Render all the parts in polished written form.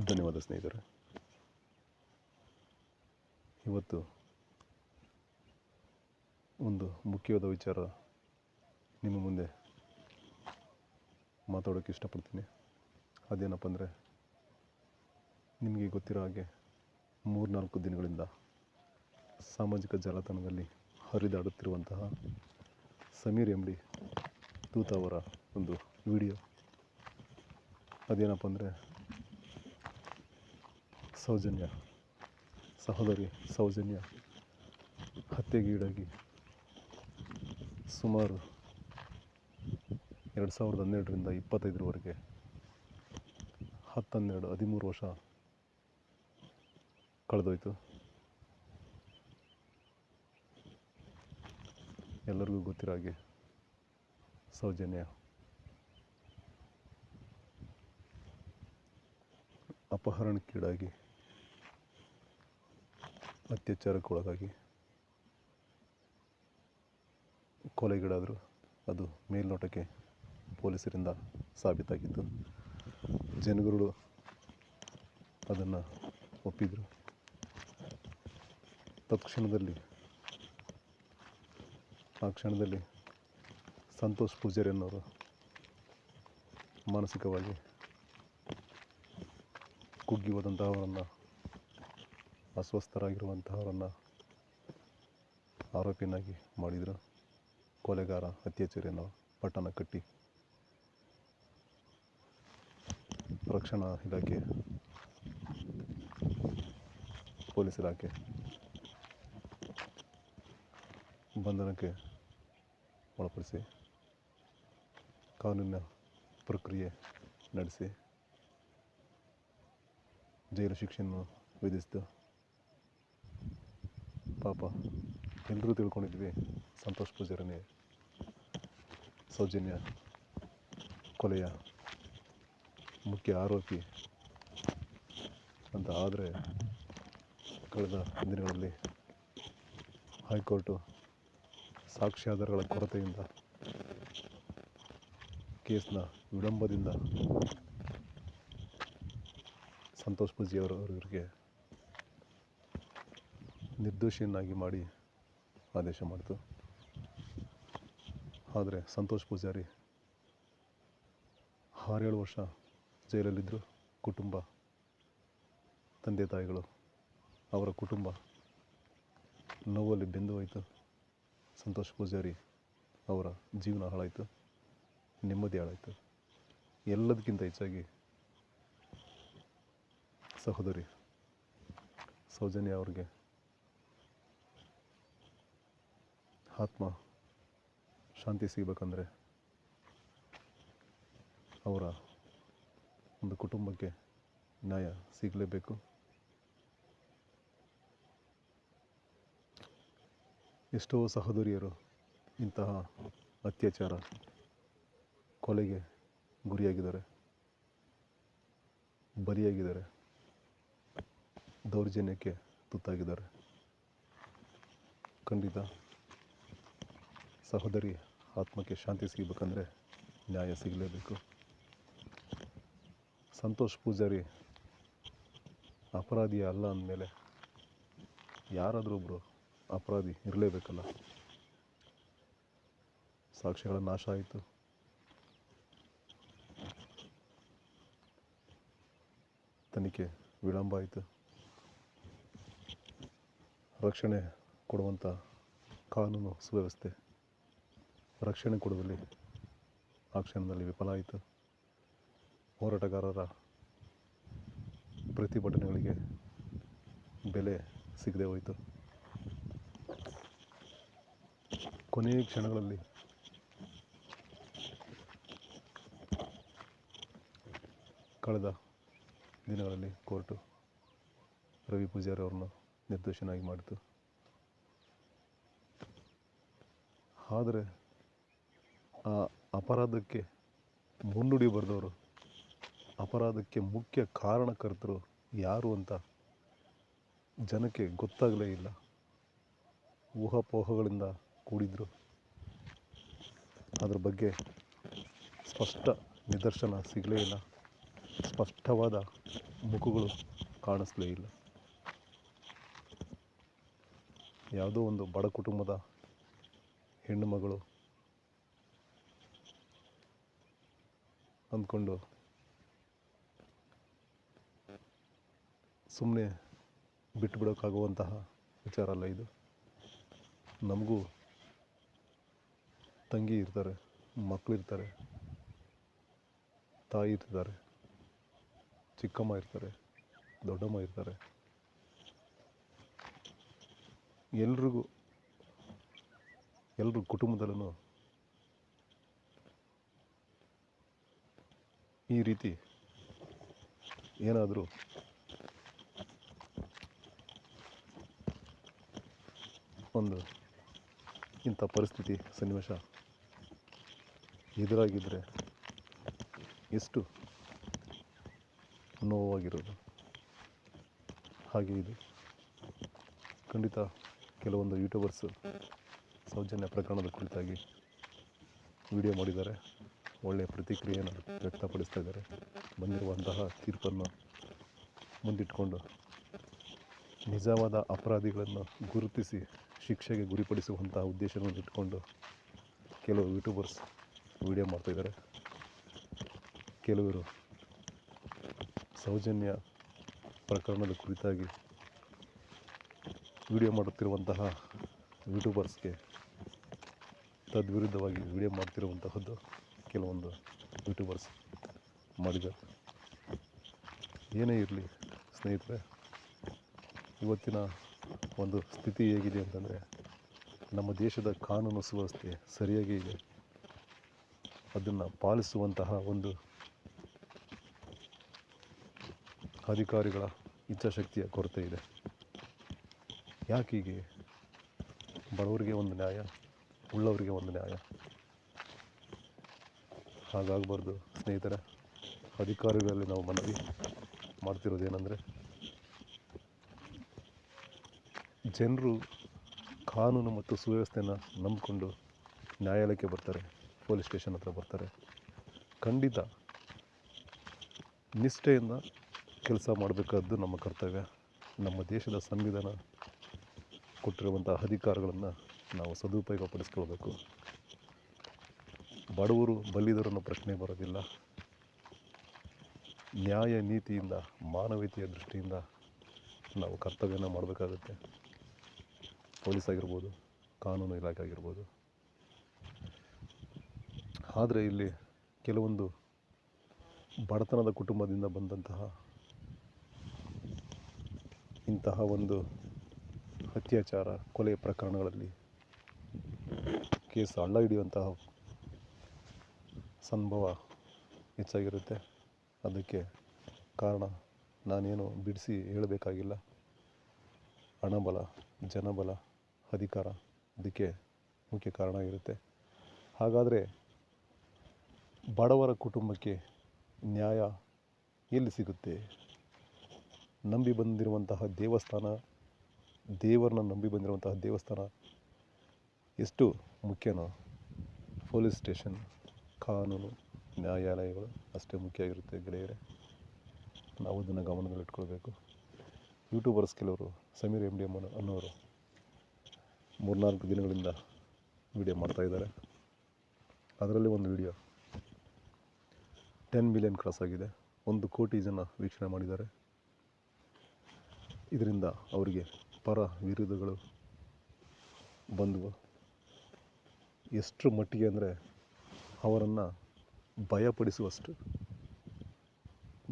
ಧನ್ಯವಾದ ಸ್ನೇಹಿತರೆ. ಇವತ್ತು ಒಂದು ಮುಖ್ಯವಾದ ವಿಚಾರ ನಿಮ್ಮ ಮುಂದೆ ಮಾತಾಡೋಕ್ಕೆ ಇಷ್ಟಪಡ್ತೀನಿ. ಅದೇನಪ್ಪ ಅಂದರೆ, ನಿಮಗೆ ಗೊತ್ತಿರೋ ಹಾಗೆ 3-4 ದಿನಗಳಿಂದ ಸಾಮಾಜಿಕ ಜಾಲತಾಣದಲ್ಲಿ ಹರಿದಾಡುತ್ತಿರುವಂತಹ ಸಮೀರ್ ಎಂಬಿ ದೂತ ಅವರ ಒಂದು ವಿಡಿಯೋ. ಅದೇನಪ್ಪ ಅಂದರೆ, ಸಹೋದರಿ ಸೌಜನ್ಯ ಹತ್ಯೆಗೀಡಾಗಿ ಸುಮಾರು 2012ರಿಂದ 2025ರವರೆಗೆ 13 ವರ್ಷ ಕಳೆದೋಯ್ತು. ಎಲ್ಲರಿಗೂ ಗೊತ್ತಿರೋ ಹಾಗೆ ಸೌಜನ್ಯ ಅಪಹರಣಕ್ಕೀಡಾಗಿ ಅತ್ಯಾಚಾರಕ್ಕೊಳಗಾಗಿ ಕೊಲೆಗೀಡಾದರು. ಅದು ಮೇಲ್ನೋಟಕ್ಕೆ ಪೊಲೀಸರಿಂದ ಸಾಬೀತಾಗಿತ್ತು. ಜನಗಳು ಅದನ್ನು ಒಪ್ಪಿದರು. ಆ ಕ್ಷಣದಲ್ಲಿ ಸಂತೋಷ್ ಪೂಜಾರಿ ಅನ್ನೋರು ಮಾನಸಿಕವಾಗಿ ಕುಗ್ಗಿ ಹೋದಂತಹವರನ್ನು, ಅಸ್ವಸ್ಥರಾಗಿರುವಂತಹವರನ್ನು ಆರೋಪಿಯನ್ನಾಗಿ ಮಾಡಿದರು. ಕೊಲೆಗಾರ, ಅತ್ಯಾಚಾರಿಯನ್ನು ಪಟ್ಟಣ ಕಟ್ಟಿ ರಕ್ಷಣಾ ಇಲಾಖೆ, ಪೊಲೀಸ್ ಇಲಾಖೆ ಬಂಧನಕ್ಕೆ ಒಳಪಡಿಸಿ ಕಾನೂನಿನ ಪ್ರಕ್ರಿಯೆ ನಡೆಸಿ ಜೈಲು ಶಿಕ್ಷೆಯನ್ನು ವಿಧಿಸಿತು. ಪಾಪ ಎಲ್ಲರೂ ತಿಳ್ಕೊಂಡಿದ್ವಿ ಸಂತೋಷ್ ಪೂಜಾರಿನೇ ಸೌಜನ್ಯ ಕೊಲೆಯ ಮುಖ್ಯ ಆರೋಪಿ ಅಂತ. ಆದರೆ ಕಳೆದ ದಿನಗಳಲ್ಲಿ ಹೈಕೋರ್ಟು ಸಾಕ್ಷ್ಯಾಧಾರಗಳ ಕೊರತೆಯಿಂದ, ಕೇಸ್ನ ವಿಳಂಬದಿಂದ ಸಂತೋಷ್ ಪೂಜಾರಿಯವರಿಗೆ ನಿರ್ದೋಷಿಯನ್ನಾಗಿ ಮಾಡಿ ಆದೇಶ ಮಾಡಿತು. ಆದರೆ ಸಂತೋಷ್ ಪೂಜಾರಿ 6-7 ವರ್ಷ ಜೈಲಲ್ಲಿದ್ದರು. ಕುಟುಂಬ, ತಂದೆ ತಾಯಿಗಳು, ಅವರ ಕುಟುಂಬ ನೋವಲ್ಲಿ ಬೆಂದು ಹೋಯಿತು. ಸಂತೋಷ್ ಪೂಜಾರಿ ಅವರ ಜೀವನ ಹಾಳಾಯಿತು, ನೆಮ್ಮದಿ ಹಾಳಾಯಿತು. ಎಲ್ಲದಕ್ಕಿಂತ ಹೆಚ್ಚಾಗಿ ಸಹೋದರಿ ಸೌಜನ್ಯ ಅವ್ರಿಗೆ ಆತ್ಮ ಶಾಂತಿ ಸಿಗಬೇಕಂದ್ರೆ ಅವರ ಒಂದು ಕುಟುಂಬಕ್ಕೆ ನ್ಯಾಯ ಸಿಗಲೇಬೇಕು. ಎಷ್ಟೋ ಸಹೋದರಿಯರು ಇಂತಹ ಅತ್ಯಾಚಾರ, ಕೊಲೆಗೆ ಗುರಿಯಾಗಿದ್ದಾರೆ, ಬಲಿಯಾಗಿದ್ದಾರೆ, ದೌರ್ಜನ್ಯಕ್ಕೆ ತುತ್ತಾಗಿದ್ದಾರೆ. ಖಂಡಿತ ಸಹೋದರಿ ಆತ್ಮಕ್ಕೆ ಶಾಂತಿ ಸಿಗಬೇಕಂದ್ರೆ ನ್ಯಾಯ ಸಿಗಲೇಬೇಕು. ಸಂತೋಷ್ ಪೂಜಾರಿ ಅಪರಾಧಿ ಅಲ್ಲ ಅಂದಮೇಲೆ ಯಾರಾದರೂ ಒಬ್ಬರು ಅಪರಾಧಿ ಇರಲೇಬೇಕಲ್ಲ. ಸಾಕ್ಷ್ಯಗಳ ನಾಶ ಆಯಿತು, ತನಿಖೆ ವಿಳಂಬ ಆಯಿತು, ರಕ್ಷಣೆ ಕೊಡುವಂಥ ಕಾನೂನು ಸುವ್ಯವಸ್ಥೆ ರಕ್ಷಣೆ ಕೊಡುವಲ್ಲಿ ಆ ಕ್ಷಣದಲ್ಲಿ ವಿಫಲ ಆಯಿತು. ಹೋರಾಟಗಾರರ ಪ್ರತಿಭಟನೆಗಳಿಗೆ ಬೆಲೆ ಸಿಗದೆ ಹೋಯಿತು. ಕೊನೆಯ ಕ್ಷಣಗಳಲ್ಲಿ ಕಳೆದ ದಿನಗಳಲ್ಲಿ ಕೋರ್ಟು ರವಿ ಪೂಜಾರಿ ಅವ್ರನ್ನು ನಿರ್ದೋಷಿಯನ್ನಾಗಿ ಮಾಡಿತು. ಆದರೆ ಆ ಅಪರಾಧಕ್ಕೆ ಮುನ್ನುಡಿ ಬರೆದವರು, ಅಪರಾಧಕ್ಕೆ ಮುಖ್ಯ ಕಾರಣಕರ್ತರು ಯಾರು ಅಂತ ಜನಕ್ಕೆ ಗೊತ್ತಾಗಲೇ ಇಲ್ಲ. ಊಹಾಪೋಹಗಳಿಂದ ಕೂಡಿದ್ರು. ಅದ್ರ ಬಗ್ಗೆ ಸ್ಪಷ್ಟ ನಿದರ್ಶನ ಸಿಗಲೇ ಇಲ್ಲ. ಸ್ಪಷ್ಟವಾದ ಮುಖಗಳು ಕಾಣಿಸ್ಲೇ ಇಲ್ಲ. ಯಾವುದೋ ಒಂದು ಬಡ ಕುಟುಂಬದ ಹೆಣ್ಣು ಮಗಳು ಅಂದ್ಕೊಂಡು ಸುಮ್ಮನೆ ಬಿಟ್ಟು ಬಿಡೋಕ್ಕಾಗುವಂತಹ ವಿಚಾರ ಅಲ್ಲ ಇದು. ನಮಗೂ ತಂಗಿ ಇರ್ತಾರೆ, ಮಕ್ಕಳಿರ್ತಾರೆ, ತಾಯಿ ಇರ್ತಾರೆ, ಚಿಕ್ಕಮ್ಮ ಇರ್ತಾರೆ, ದೊಡ್ಡಮ್ಮ ಇರ್ತಾರೆ. ಎಲ್ಲರೂ ಕುಟುಂಬದಲ್ಲೂ ಈ ರೀತಿ ಏನಾದರೂ ಒಂದು ಇಂಥ ಪರಿಸ್ಥಿತಿ ಸನ್ನಿವೇಶ ಎದುರಾಗಿದ್ದರೆ ಎಷ್ಟು ನೋವಾಗಿರೋದು. ಹಾಗೆ ಇದು ಖಂಡಿತ ಕೆಲವೊಂದು ಯೂಟ್ಯೂಬರ್ಸು ಸೌಜನ್ಯ ಪ್ರಕರಣದ ಕುರಿತಾಗಿ ವಿಡಿಯೋ ಮಾಡಿದ್ದಾರೆ, ಒಳ್ಳೆಯ ಪ್ರತಿಕ್ರಿಯೆಯನ್ನು ವ್ಯಕ್ತಪಡಿಸ್ತಾ ಇದ್ದಾರೆ. ಬಂದಿರುವಂತಹ ತೀರ್ಪನ್ನು ಮುಂದಿಟ್ಟುಕೊಂಡು ನಿಜವಾದ ಅಪರಾಧಿಗಳನ್ನು ಗುರುತಿಸಿ ಶಿಕ್ಷೆಗೆ ಗುರಿಪಡಿಸುವಂತಹ ಉದ್ದೇಶವನ್ನು ಇಟ್ಕೊಂಡು ಕೆಲವು ಯೂಟ್ಯೂಬರ್ಸ್ ವಿಡಿಯೋ ಮಾಡ್ತಾಯಿದ್ದಾರೆ. ಕೆಲವರು ಸೌಜನ್ಯ ಪ್ರಕರಣದ ಕುರಿತಾಗಿ ವಿಡಿಯೋ ಮಾಡುತ್ತಿರುವಂತಹ ಯೂಟ್ಯೂಬರ್ಸ್ಗೆ ತದ್ವಿರುದ್ಧವಾಗಿ ವಿಡಿಯೋ ಮಾಡ್ತಿರುವಂತಹದ್ದು ಕೆಲವೊಂದು ಯೂಟ್ಯೂಬರ್ಸ್ ಮಾಡಿದ್ದಾರೆ. ಏನೇ ಇರಲಿ ಸ್ನೇಹಿತರೆ, ಇವತ್ತಿನ ಒಂದು ಸ್ಥಿತಿ ಹೇಗಿದೆ ಅಂತಂದರೆ, ನಮ್ಮ ದೇಶದ ಕಾನೂನು ಸುವ್ಯವಸ್ಥೆ ಸರಿಯಾಗಿ ಇದೆ. ಅದನ್ನು ಪಾಲಿಸುವಂತಹ ಒಂದು ಅಧಿಕಾರಿಗಳ ಇಚ್ಛಾಶಕ್ತಿಯ ಕೊರತೆ ಇದೆ. ಯಾಕೀಗೆ? ಬಡವರಿಗೆ ಒಂದು ನ್ಯಾಯ, ಉಳ್ಳವರಿಗೆ ಒಂದು ನ್ಯಾಯ. ಹಾಗಾಗಬಾರ್ದು ಸ್ನೇಹಿತರೆ. ಅಧಿಕಾರಿಗಳಲ್ಲಿ ನಾವು ಮನವಿ ಮಾಡ್ತಿರೋದೇನೆಂದರೆ, ಜನರು ಕಾನೂನು ಮತ್ತು ಸುವ್ಯವಸ್ಥೆಯನ್ನು ನಂಬಿಕೊಂಡು ನ್ಯಾಯಾಲಯಕ್ಕೆ ಬರ್ತಾರೆ, ಪೊಲೀಸ್ ಸ್ಟೇಷನ್ ಹತ್ರ ಬರ್ತಾರೆ. ಖಂಡಿತ ನಿಷ್ಠೆಯಿಂದ ಕೆಲಸ ಮಾಡಬೇಕಾದ್ದು ನಮ್ಮ ಕರ್ತವ್ಯ. ನಮ್ಮ ದೇಶದ ಸಂವಿಧಾನ ಕೊಟ್ಟಿರುವಂಥ ಅಧಿಕಾರಗಳನ್ನು ನಾವು ಸದುಪಯೋಗಪಡಿಸ್ಕೊಳ್ಬೇಕು. ಬಡವರು ಬಲ್ಲಿದರನ್ನು ಪ್ರಶ್ನೆ ಬರೋದಿಲ್ಲ. ನ್ಯಾಯ ನೀತಿಯಿಂದ, ಮಾನವೀಯತೆಯ ದೃಷ್ಟಿಯಿಂದ ನಾವು ಕರ್ತವ್ಯನ ಮಾಡಬೇಕಾಗುತ್ತೆ. ಪೊಲೀಸ್ ಆಗಿರ್ಬೋದು, ಕಾನೂನು ಇಲಾಖೆ ಆಗಿರ್ಬೋದು. ಆದರೆ ಇಲ್ಲಿ ಕೆಲವೊಂದು ಬಡತನದ ಕುಟುಂಬದಿಂದ ಬಂದಂತಹ ಇಂತಹ ಒಂದು ಅತ್ಯಾಚಾರ, ಕೊಲೆ ಪ್ರಕರಣಗಳಲ್ಲಿ ಕೇಸ್ ಹಳ್ಳ ಹಿಡಿಯುವಂತಹ ಸಂಭವ ಹೆಚ್ಚಾಗಿರುತ್ತೆ. ಅದಕ್ಕೆ ಕಾರಣ ನಾನೇನು ಬಿಡಿಸಿ ಹೇಳಬೇಕಾಗಿಲ್ಲ. ಹಣಬಲ, ಜನಬಲ, ಅಧಿಕಾರ ಇದಕ್ಕೆ ಮುಖ್ಯ ಕಾರಣ ಆಗಿರುತ್ತೆ. ಹಾಗಾದರೆ ಬಡವರ ಕುಟುಂಬಕ್ಕೆ ನ್ಯಾಯ ಎಲ್ಲಿ ಸಿಗುತ್ತೆ? ನಂಬಿ ಬಂದಿರುವಂತಹ ದೇವಸ್ಥಾನ, ದೇವರನ್ನ ನಂಬಿ ಬಂದಿರುವಂತಹ ದೇವಸ್ಥಾನ ಎಷ್ಟು ಮುಖ್ಯನೋ, ಪೊಲೀಸ್ ಸ್ಟೇಷನ್, ಕಾನೂನು, ನ್ಯಾಯಾಲಯಗಳು ಅಷ್ಟೇ ಮುಖ್ಯ ಆಗಿರುತ್ತೆ ಗೆಳೆಯರೇ. ನಾವು ಅದನ್ನು ಗಮನದಲ್ಲಿಟ್ಕೊಳ್ಬೇಕು. ಯೂಟ್ಯೂಬರ್ಸ್ ಕೆಲವರು ಸಮೀರ್ MD ಅನ್ನೋರು 3-4 ದಿನಗಳಿಂದ ವಿಡಿಯೋ ಮಾಡ್ತಾಯಿದ್ದಾರೆ. ಅದರಲ್ಲಿ ಒಂದು ವಿಡಿಯೋ 10 ಮಿಲಿಯನ್ ಕ್ರಾಸ್ ಆಗಿದೆ. 1 ಕೋಟಿ ಜನ ವೀಕ್ಷಣೆ ಮಾಡಿದ್ದಾರೆ. ಇದರಿಂದ ಅವರಿಗೆ ಪರ ವಿರೋಧಗಳು ಬಂದವು. ಎಷ್ಟರ ಮಟ್ಟಿಗೆ ಅಂದರೆ ಅವರನ್ನು ಭಯಪಡಿಸುವಷ್ಟು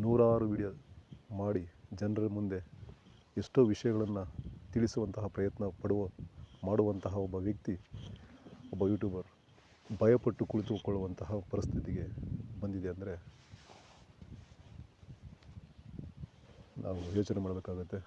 ನೂರಾರು ವಿಡಿಯೋ ಮಾಡಿ ಜನರ ಮುಂದೆ ಎಷ್ಟೋ ವಿಷಯಗಳನ್ನು ತಿಳಿಸುವಂತಹ ಪ್ರಯತ್ನ ಮಾಡುವಂತಹ ಒಬ್ಬ ವ್ಯಕ್ತಿ, ಒಬ್ಬ ಯೂಟ್ಯೂಬರ್ ಭಯಪಟ್ಟು ಕುಳಿತುಕೊಳ್ಳುವಂತಹ ಪರಿಸ್ಥಿತಿಗೆ ಬಂದಿದೆ ಅಂದರೆ ನಾವು ಯೋಚನೆ ಮಾಡಬೇಕಾಗತ್ತೆ.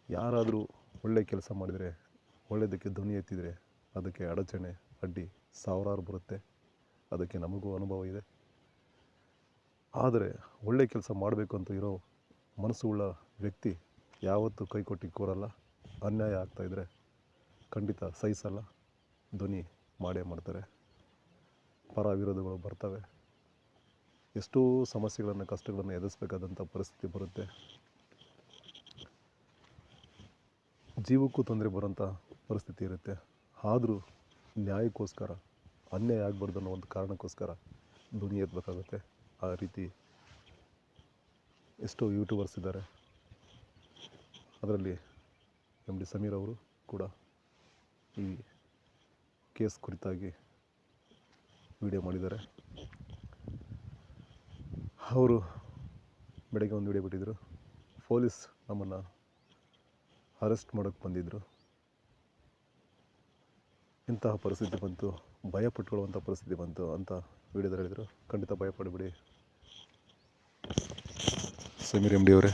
ಯಾರಾದರೂ ಒಳ್ಳೆಯ ಕೆಲಸ ಮಾಡಿದರೆ, ಒಳ್ಳೆಯದಕ್ಕೆ ಧ್ವನಿ ಎತ್ತಿದರೆ ಅದಕ್ಕೆ ಅಡಚಣೆ, ಅಡ್ಡಿ ಸಾವಿರಾರು ಬರುತ್ತೆ. ಅದಕ್ಕೆ ನಮಗೂ ಅನುಭವ ಇದೆ. ಆದರೆ ಒಳ್ಳೆಯ ಕೆಲಸ ಮಾಡಬೇಕು ಅಂತ ಇರೋ ಮನಸ್ಸುಳ್ಳ ವ್ಯಕ್ತಿ ಯಾವತ್ತೂ ಕೈಕೊಟ್ಟು ಕೂರಲ್ಲ. ಅನ್ಯಾಯ ಆಗ್ತಾಯಿದ್ರೆ ಖಂಡಿತ ಸಹಿಸಲ್ಲ, ಧ್ವನಿ ಮಾಡೇ ಮಾಡ್ತಾರೆ. ಪರ ವಿರೋಧಗಳು ಬರ್ತವೆ. ಎಷ್ಟೋ ಸಮಸ್ಯೆಗಳನ್ನು ಕಷ್ಟಗಳನ್ನು ಎದುರಿಸಬೇಕಾದಂಥ ಪರಿಸ್ಥಿತಿ ಬರುತ್ತೆ. ಜೀವಕ್ಕೂ ತೊಂದರೆ ಬರೋಂಥ ಪರಿಸ್ಥಿತಿ ಇರುತ್ತೆ. ಆದರೂ ನ್ಯಾಯಕ್ಕೋಸ್ಕರ ಅನ್ಯಾಯ ಆಗಬಾರ್ದು ಅನ್ನೋ ಒಂದು ಕಾರಣಕ್ಕೋಸ್ಕರ ಧ್ವನಿ ಎತ್ತಬೇಕಾಗುತ್ತೆ. ಆ ರೀತಿ ಎಷ್ಟೋ ಯೂಟ್ಯೂಬರ್ಸ್ ಇದ್ದಾರೆ. ಅದರಲ್ಲಿ ಎಮ್ ಡಿ ಸಮೀರ್ ಅವರು ಕೂಡ ಈ ಕೇಸ್ ಕುರಿತಾಗಿ ವಿಡಿಯೋ ಮಾಡಿದ್ದಾರೆ. ಅವರು ಬೆಳಗ್ಗೆ ಒಂದು ವಿಡಿಯೋ ಬಿಟ್ಟಿದ್ದರು. ಪೊಲೀಸ್ ನಮ್ಮನ್ನು ಅರೆಸ್ಟ್ ಮಾಡೋಕ್ಕೆ ಬಂದಿದ್ದರು. ಇಂತಹ ಪರಿಸ್ಥಿತಿ ಬಂತು, ಭಯಪಟ್ಕೊಳ್ಳುವಂಥ ಪರಿಸ್ಥಿತಿ ಬಂತು ಅಂತ ವಿಡಿಯೋದಲ್ಲಿ ಹೇಳಿದರು. ಖಂಡಿತ ಭಯಪಡಬೇಡಿ ಸಮೀರ್ ಎಮ್ ಡಿ ಅವರೇ.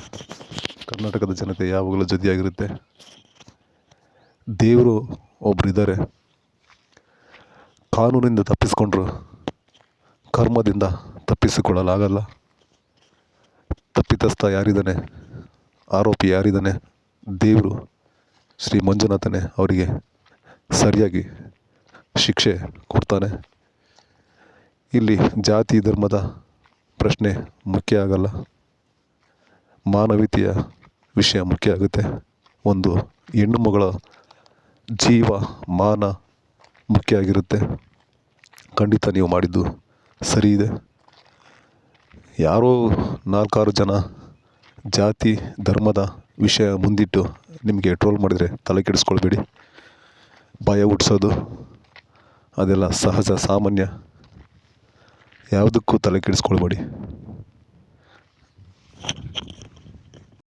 ಕರ್ನಾಟಕದ ಜನತೆ ಯಾವಾಗಲೂ ಜೊತೆಯಾಗಿರುತ್ತೆ. ದೇವರು ಒಬ್ಬರಿದ್ದಾರೆ. ಕಾನೂನಿಂದ ತಪ್ಪಿಸ್ಕೊಂಡ್ರು ಕರ್ಮದಿಂದ ತಪ್ಪಿಸಿಕೊಳ್ಳಲಾಗಲ್ಲ. ತಪ್ಪಿತಸ್ಥ ಯಾರಿದ್ದಾನೆ, ಆರೋಪಿ ಯಾರಿದ್ದಾನೆ, ದೇವರು ಶ್ರೀ ಮಂಜುನಾಥನೇ ಅವರಿಗೆ ಸರಿಯಾಗಿ ಶಿಕ್ಷೆ ಕೊಡ್ತಾನೆ. ಇಲ್ಲಿ ಜಾತಿ ಧರ್ಮದ ಪ್ರಶ್ನೆ ಮುಖ್ಯ ಆಗಲ್ಲ, ಮಾನವೀಯತೆಯ ವಿಷಯ ಮುಖ್ಯ ಆಗುತ್ತೆ. ಒಂದು ಹೆಣ್ಣು ಮಗಳ ಜೀವ ಮಾನ ಮುಖ್ಯ ಆಗಿರುತ್ತೆ. ಖಂಡಿತ ನೀವು ಮಾಡಿದ್ದು ಸರಿ ಇದೆ. ಯಾರೋ 4-6 ಜನ ಜಾತಿ ಧರ್ಮದ ವಿಷಯ ಮುಂದಿಟ್ಟು ನಿಮಗೆ ಟ್ರೋಲ್ ಮಾಡಿದರೆ ತಲೆ ಕೆಡಿಸ್ಕೊಳ್ಬೇಡಿ. ಭಯ ಹುಟ್ಟಿಸೋದು ಅದೆಲ್ಲ ಸಹಜ ಸಾಮಾನ್ಯ. ಯಾವುದಕ್ಕೂ ತಲೆ ಕೆಡಿಸ್ಕೊಳ್ಬೇಡಿ.